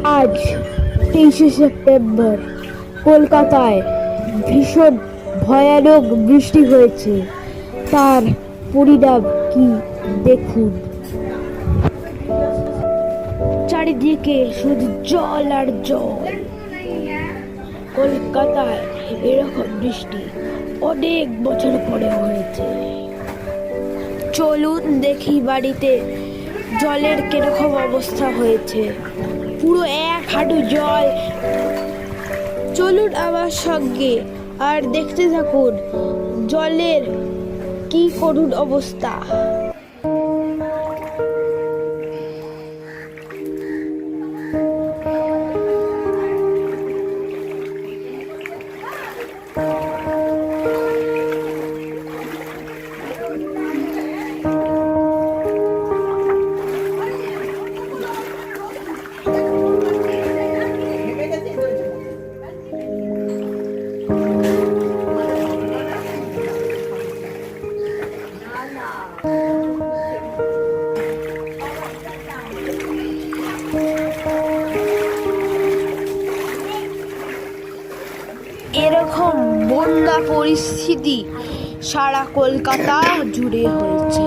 আজ 23শে সেপ্টেম্বর কলকাতায় ভীষণ ভয়ানক বৃষ্টি হয়েছে। তার পরিণাম কি দেখুন। চারিদিকে শুধু জল আর জল। কলকাতায় এরকম বৃষ্টি অনেক বছর পরে হয়েছে। চলুন দেখি বাড়িতে জলের কিরকম অবস্থা হয়েছে। পুরো 1 হাঁটু জল। চলুন আমার সঙ্গে আর দেখতে থাকুন জলের কি করুণ অবস্থা। এরকম বন্যা পরিস্থিতি সারা কলকাতা জুড়ে হয়েছে।